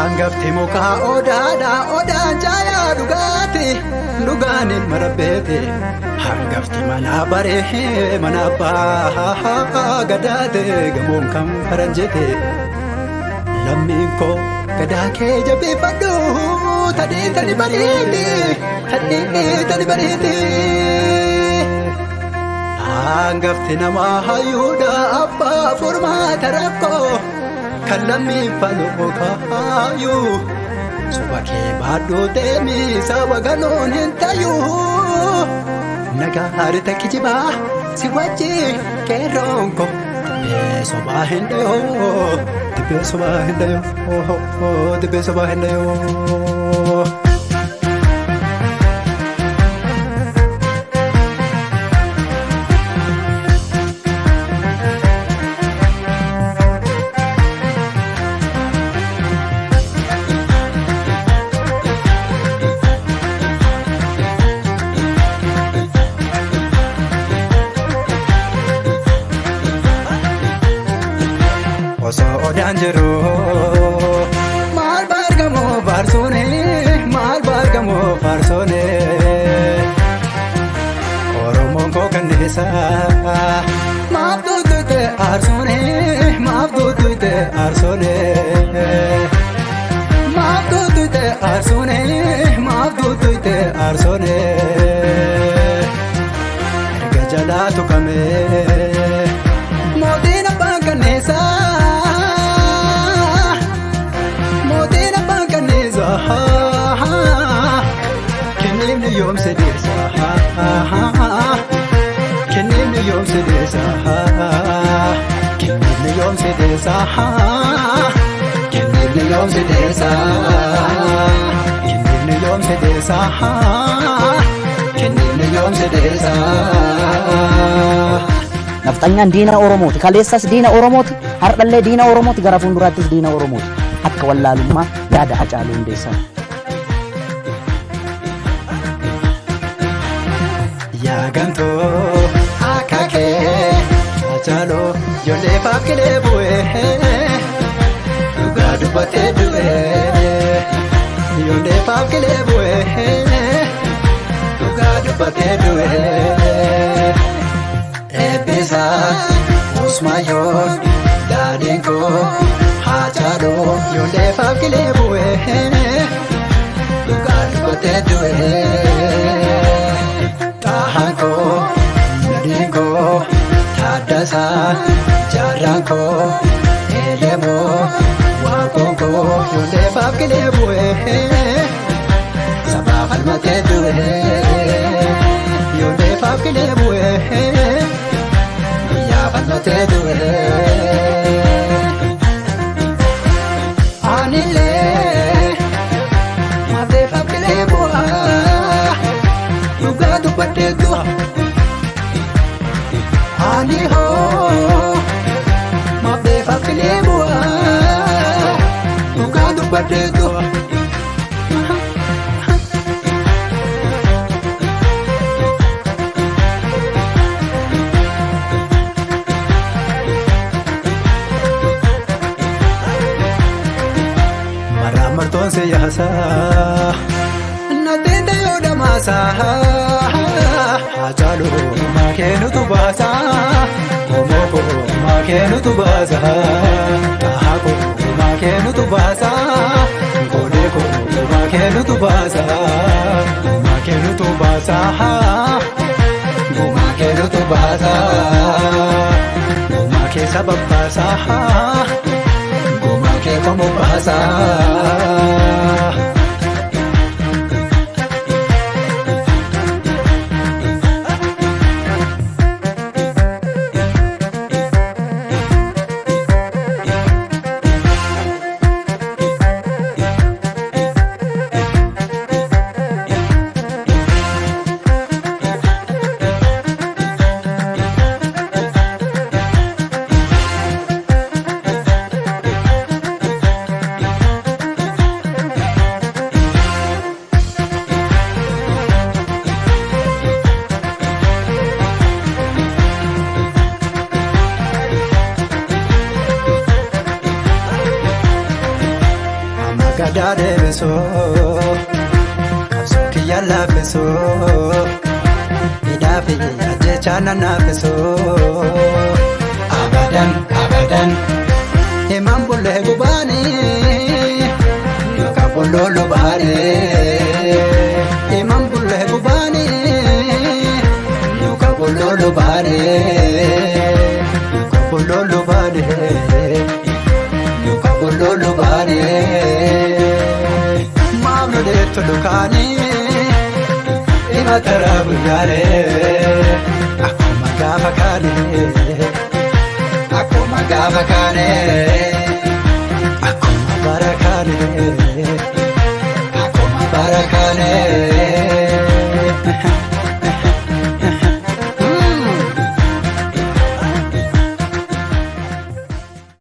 Hangafti muka odaan caayaa dhugaani marabbeete. Hangafti mana baree mana abbaa gadaate gamoon kan faranjete. Lammiin koo gadaa kee jabeeffadhu tani bareede. Hangafti namaa hayyuudha abbaa furmaata rakkoo. Kan lammiin faluu kaayyuu suba kee baaduu deemii saba ganoon hin tayyuu. Nagaari takkijibaa si wajjin qeerroon koo dibbee sobaa hin dhayoo. Osoo odaan jiru maal bargamoo faarsoone Oromoon koo kanneessa maaf duutuute aarsoone maaf duutuute aarsoone erga jalaa tuqamee mootiin abbaan kanneessa. Kennimni yoomse deessa kennimni yoomse deessa kennimni yoomse deessa kennimni yoomse deessa kennimni yoomse deessa kennimni yoomse deessa. Nafxanyaan diina Oromooti. Kaleessas diina Oromooti. Hardhallee diina Oromooti. Gara fuulduraattis diina Oromooti. Akka wallaalummaa yaada Hacaaluu Hundeessaa. Yaagantoo akka kee Hacaaluu ijoollee faafkilee bu'ee dhugaa dubbatee du'ee ijoollee faafkilee bu'ee dhugaa dubbatee du'ee. Eebbisaa Usmaayoon daadhiin koo Hacaaluu ijoollee faafkilee bu'ee dhugaa dubbatee du'ee. Tahaan koo nadiin koo Taaddasaa jaarraan koo Elemoo waaqoon koo ijoollee faafkilee bu'ee sabaa falmatee du'ee ijoollee faafkilee bu'ee. Falmatee du'ee anillee maafee faafkilee bu'aa dhugaa dubbadhee du'a ani hoo maafee faafkilee bu'aa dhugaa dubbadhee du'a. Martoon se yaasa nateen ta'ee odamaasa Hacaaluu maakeenu baasa Omoo koo maakeenu baasa Tahaa koo maakeenu baasa Godee koo maakeenu baasa Maakeenu baasa Maakeenu baasa Maakee sabab baasa Como pasa aadaa deebisoo qabsoo kiyya laaffisoo hidhaa fi ajjechaa nanaafisoo abadan abadan himan bullee gubaanii yookaan bolloo lubaanii himan bullee gubaanii yookaan bolloo lubaanii yookaan bolloo lubaanii yookaan bolloo lubaanii maamlo deettu dukaanii himata raabulaalee akkuma gaafa kaanee akkuma gaafa kaanee akkuma bara kaanee akkuma bara kaanee.